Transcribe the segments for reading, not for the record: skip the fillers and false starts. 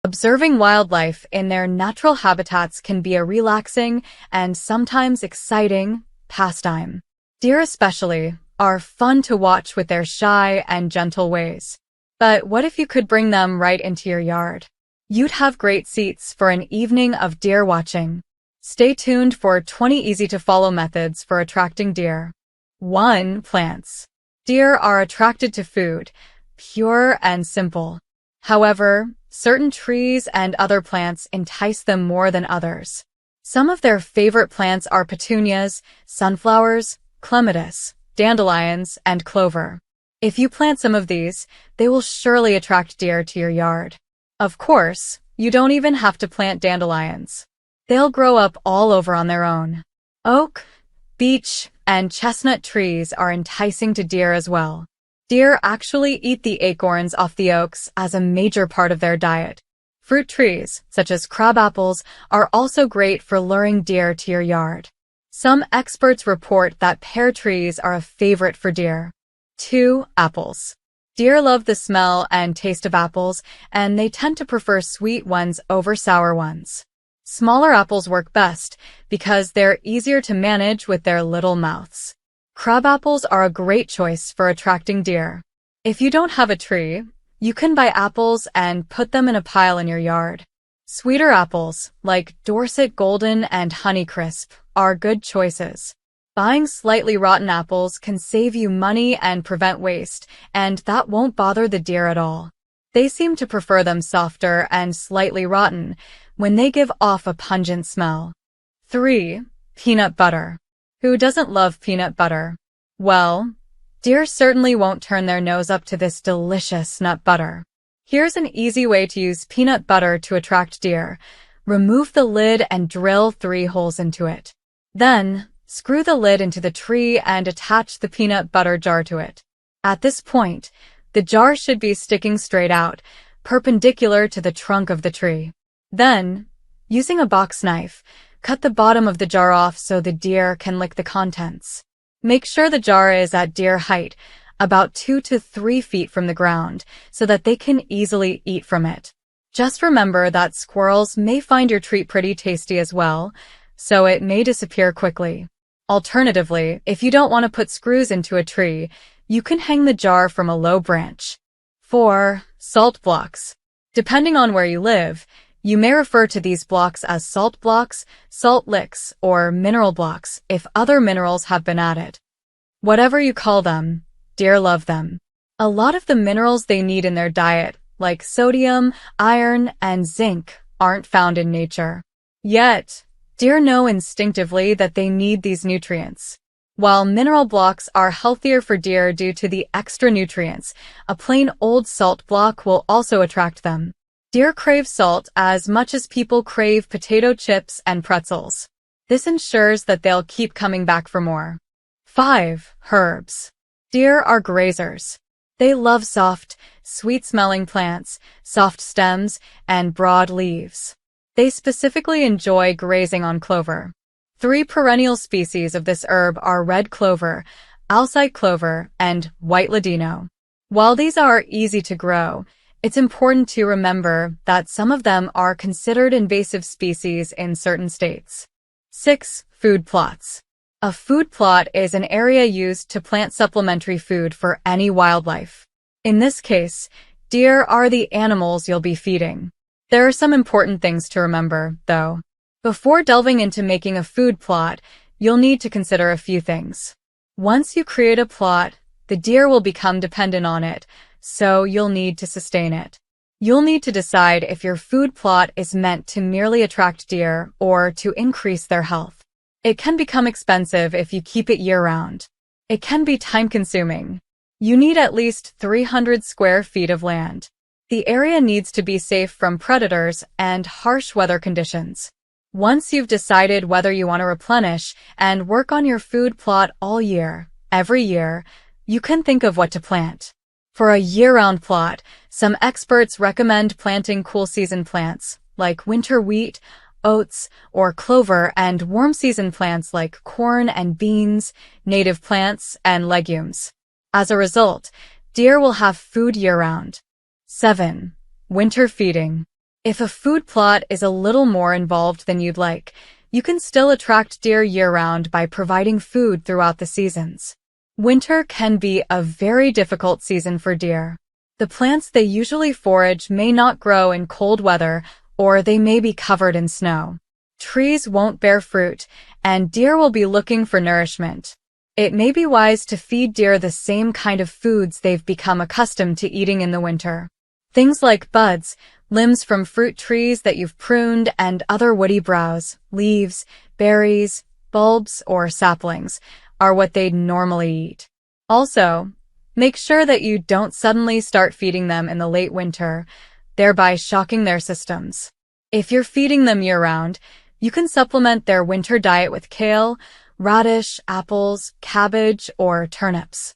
Observing wildlife in their natural habitats can be a relaxing and sometimes exciting pastime. Deer especially are fun to watch with their shy and gentle ways. But what if you could bring them right into your yard? You'd have great seats for an evening of deer watching. Stay tuned for 20 easy-to-follow methods for attracting deer. 1. Plants. Deer are attracted to food, pure and simple. However, certain trees and other plants entice them more than others. Some of their favorite plants are petunias, sunflowers, clematis, dandelions, and clover. If you plant some of these, they will surely attract deer to your yard. Of course, you don't even have to plant dandelions. They'll grow up all over on their own. Oak, beech, and chestnut trees are enticing to deer as well. Deer actually eat the acorns off the oaks as a major part of their diet. Fruit trees, such as crabapples, are also great for luring deer to your yard. Some experts report that pear trees are a favorite for deer. 2. Apples. Deer love the smell and taste of apples, and they tend to prefer sweet ones over sour ones. Smaller apples work best because they're easier to manage with their little mouths. Crabapples are a great choice for attracting deer. If you don't have a tree, you can buy apples and put them in a pile in your yard. Sweeter apples, like Dorset Golden and Honeycrisp, are good choices. Buying slightly rotten apples can save you money and prevent waste, and that won't bother the deer at all. They seem to prefer them softer and slightly rotten when they give off a pungent smell. 3. Peanut butter. Who doesn't love peanut butter? Well, deer certainly won't turn their nose up to this delicious nut butter. Here's an easy way to use peanut butter to attract deer. Remove the lid and drill 3 holes into it. Then, screw the lid into the tree and attach the peanut butter jar to it. At this point, the jar should be sticking straight out, perpendicular to the trunk of the tree. Then, using a box knife, cut the bottom of the jar off so the deer can lick the contents. Make sure the jar is at deer height, about 2 to 3 feet from the ground, so that they can easily eat from it. Just remember that squirrels may find your treat pretty tasty as well, so it may disappear quickly. Alternatively, if you don't want to put screws into a tree, you can hang the jar from a low branch. 4. Salt blocks. Depending on where you live, you may refer to these blocks as salt blocks, salt licks, or mineral blocks if other minerals have been added. Whatever you call them, deer love them. A lot of the minerals they need in their diet, like sodium, iron, and zinc, aren't found in nature. Yet, deer know instinctively that they need these nutrients. While mineral blocks are healthier for deer due to the extra nutrients, a plain old salt block will also attract them. Deer crave salt as much as people crave potato chips and pretzels. This ensures that they'll keep coming back for more. 5. Herbs. Deer are grazers. They love soft, sweet-smelling plants, soft stems, and broad leaves. They specifically enjoy grazing on clover. 3 perennial species of this herb are red clover, Alside clover, and white ladino. While these are easy to grow, it's important to remember that some of them are considered invasive species in certain states. 6. Food plots. A food plot is an area used to plant supplementary food for any wildlife. In this case, deer are the animals you'll be feeding. There are some important things to remember, though. Before delving into making a food plot, you'll need to consider a few things. Once you create a plot, the deer will become dependent on it, so you'll need to sustain it. You'll need to decide if your food plot is meant to merely attract deer or to increase their health. It can become expensive if you keep it year-round. It can be time-consuming. You need at least 300 square feet of land. The area needs to be safe from predators and harsh weather conditions. Once you've decided whether you want to replenish and work on your food plot all year, every year, you can think of what to plant. For a year-round plot, some experts recommend planting cool-season plants, like winter wheat, oats, or clover, and warm-season plants like corn and beans, native plants, and legumes. As a result, deer will have food year-round. 7. Winter feeding. If a food plot is a little more involved than you'd like, you can still attract deer year-round by providing food throughout the seasons. Winter can be a very difficult season for deer. The plants they usually forage may not grow in cold weather, or they may be covered in snow. Trees won't bear fruit, and deer will be looking for nourishment. It may be wise to feed deer the same kind of foods they've become accustomed to eating in the winter. Things like buds, limbs from fruit trees that you've pruned, and other woody browse, leaves, berries, bulbs, or saplings are what they'd normally eat. Also, make sure that you don't suddenly start feeding them in the late winter, thereby shocking their systems. If you're feeding them year-round, you can supplement their winter diet with kale, radish, apples, cabbage, or turnips.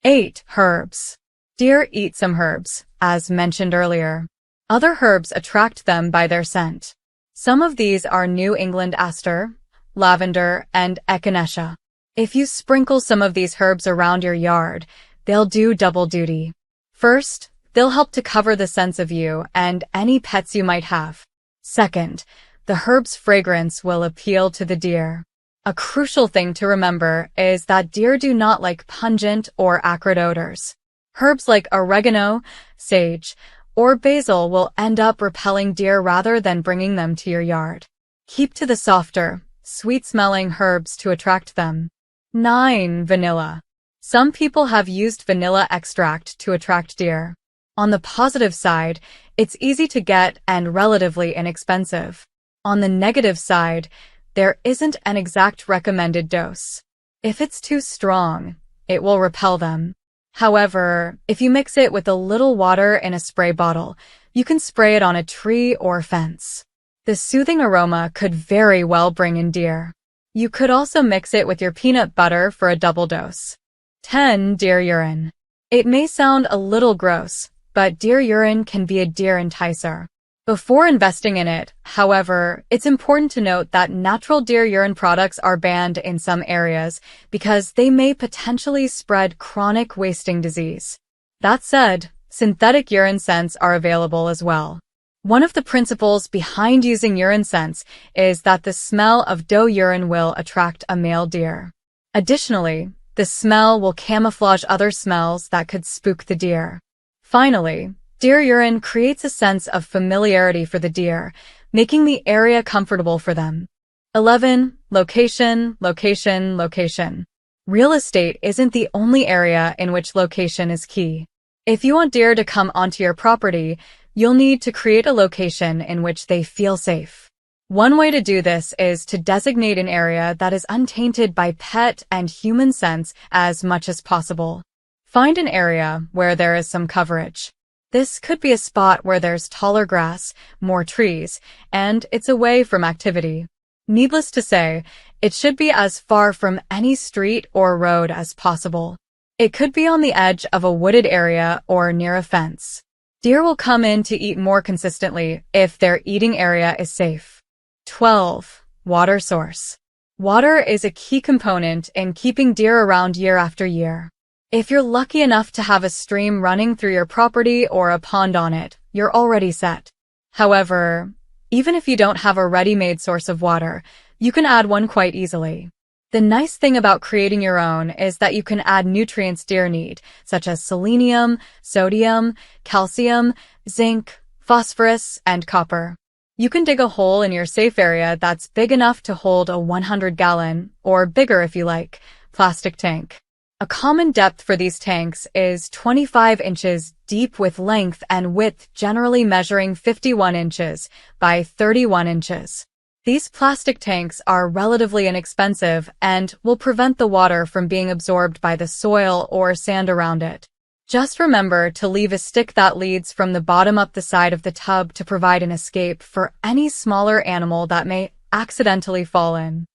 8. Herbs. Deer eat some herbs, as mentioned earlier. Other herbs attract them by their scent. Some of these are New England aster, lavender, and echinacea. If you sprinkle some of these herbs around your yard, they'll do double duty. First, they'll help to cover the scents of you and any pets you might have. Second, the herb's fragrance will appeal to the deer. A crucial thing to remember is that deer do not like pungent or acrid odors. Herbs like oregano, sage, or basil will end up repelling deer rather than bringing them to your yard. Keep to the softer, sweet-smelling herbs to attract them. 9. Vanilla. Some people have used vanilla extract to attract deer. On the positive side, it's easy to get and relatively inexpensive. On the negative side, there isn't an exact recommended dose. If it's too strong, it will repel them. However, if you mix it with a little water in a spray bottle, you can spray it on a tree or fence. The soothing aroma could very well bring in deer. You could also mix it with your peanut butter for a double dose. 10. Deer urine. It may sound a little gross, but deer urine can be a deer enticer. Before investing in it, however, it's important to note that natural deer urine products are banned in some areas because they may potentially spread chronic wasting disease. That said, synthetic urine scents are available as well. One of the principles behind using urine scents is that the smell of doe urine will attract a male deer. Additionally, the smell will camouflage other smells that could spook the deer. Finally, deer urine creates a sense of familiarity for the deer, making the area comfortable for them. 11. Location, location, location. Real estate isn't the only area in which location is key. If you want deer to come onto your property, you'll need to create a location in which they feel safe. One way to do this is to designate an area that is untainted by pet and human scents as much as possible. Find an area where there is some coverage. This could be a spot where there's taller grass, more trees, and it's away from activity. Needless to say, it should be as far from any street or road as possible. It could be on the edge of a wooded area or near a fence. Deer will come in to eat more consistently if their eating area is safe. 12. Water source. Water is a key component in keeping deer around year after year. If you're lucky enough to have a stream running through your property or a pond on it, you're already set. However, even if you don't have a ready-made source of water, you can add one quite easily. The nice thing about creating your own is that you can add nutrients deer need, such as selenium, sodium, calcium, zinc, phosphorus, and copper. You can dig a hole in your safe area that's big enough to hold a 100-gallon, or bigger if you like, plastic tank. A common depth for these tanks is 25 inches deep with length and width generally measuring 51 inches by 31 inches. These plastic tanks are relatively inexpensive and will prevent the water from being absorbed by the soil or sand around it. Just remember to leave a stick that leads from the bottom up the side of the tub to provide an escape for any smaller animal that may accidentally fall in.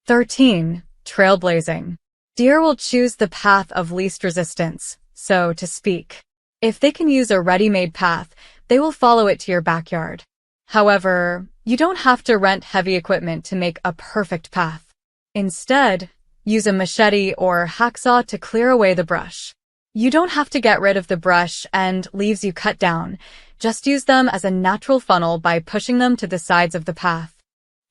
13. Trailblazing. Deer will choose the path of least resistance, so to speak. If they can use a ready-made path, they will follow it to your backyard. However, you don't have to rent heavy equipment to make a perfect path. Instead, use a machete or hacksaw to clear away the brush. You don't have to get rid of the brush and leaves you cut down. Just use them as a natural funnel by pushing them to the sides of the path.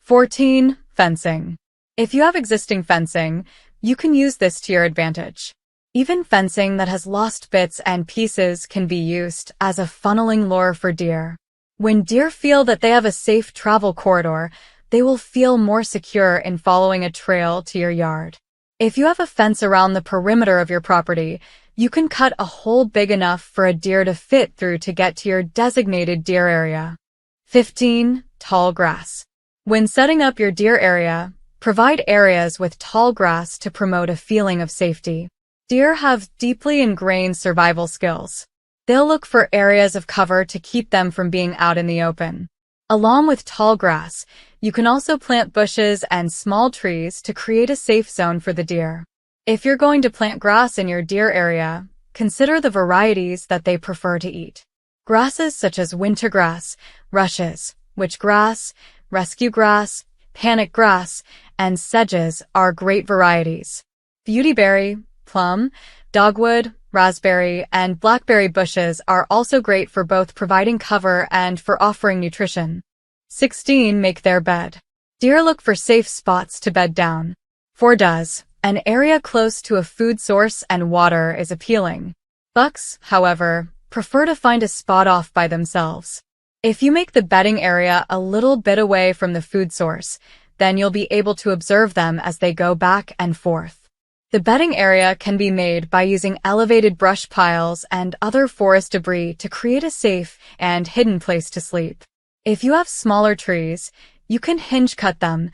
14. Fencing. If you have existing fencing, you can use this to your advantage. Even fencing that has lost bits and pieces can be used as a funneling lure for deer. When deer feel that they have a safe travel corridor, they will feel more secure in following a trail to your yard. If you have a fence around the perimeter of your property, you can cut a hole big enough for a deer to fit through to get to your designated deer area. 15. Tall grass. When setting up your deer area, provide areas with tall grass to promote a feeling of safety. Deer have deeply ingrained survival skills. They'll look for areas of cover to keep them from being out in the open. Along with tall grass, you can also plant bushes and small trees to create a safe zone for the deer. If you're going to plant grass in your deer area, consider the varieties that they prefer to eat. Grasses such as wintergrass, rushes, witchgrass, rescue grass, panic grass, and sedges are great varieties. Beautyberry, plum, dogwood, raspberry, and blackberry bushes are also great for both providing cover and for offering nutrition. 16. Make their bed. Deer look for safe spots to bed down. For does, an area close to a food source and water is appealing. Bucks, however, prefer to find a spot off by themselves. If you make the bedding area a little bit away from the food source, then you'll be able to observe them as they go back and forth. The bedding area can be made by using elevated brush piles and other forest debris to create a safe and hidden place to sleep. If you have smaller trees, you can hinge cut them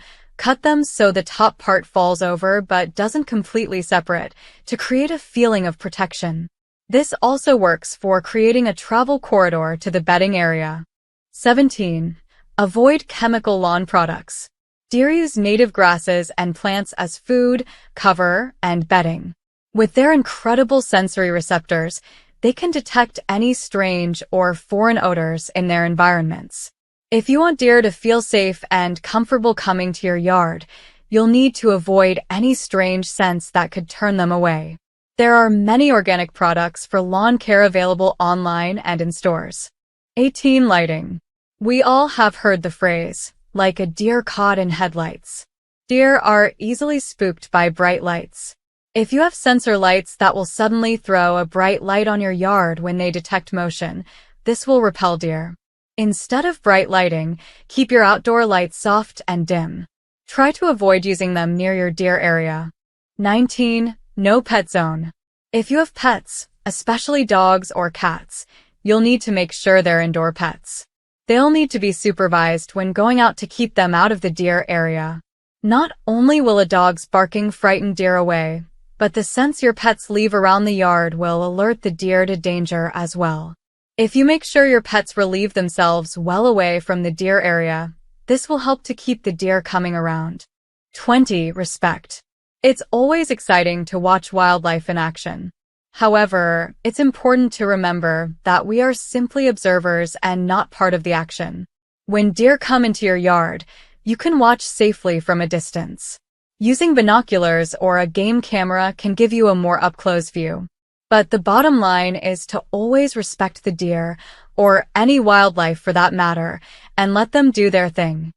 so the top part falls over but doesn't completely separate, to create a feeling of protection. This also works for creating a travel corridor to the bedding area. 17. Avoid chemical lawn products. Deer use native grasses and plants as food, cover, and bedding. With their incredible sensory receptors, they can detect any strange or foreign odors in their environments. If you want deer to feel safe and comfortable coming to your yard, you'll need to avoid any strange scents that could turn them away. There are many organic products for lawn care available online and in stores. 18. Lighting. We all have heard the phrase, like a deer caught in headlights. Deer are easily spooked by bright lights. If you have sensor lights that will suddenly throw a bright light on your yard when they detect motion, this will repel deer. Instead of bright lighting, keep your outdoor lights soft and dim. Try to avoid using them near your deer area. 19. No pet zone. If you have pets, especially dogs or cats, you'll need to make sure they're indoor pets. They'll need to be supervised when going out to keep them out of the deer area. Not only will a dog's barking frighten deer away, but the scents your pets leave around the yard will alert the deer to danger as well. If you make sure your pets relieve themselves well away from the deer area, this will help to keep the deer coming around. 20. Respect. It's always exciting to watch wildlife in action. However, it's important to remember that we are simply observers and not part of the action. When deer come into your yard, you can watch safely from a distance. Using binoculars or a game camera can give you a more up-close view. But the bottom line is to always respect the deer, or any wildlife for that matter, and let them do their thing.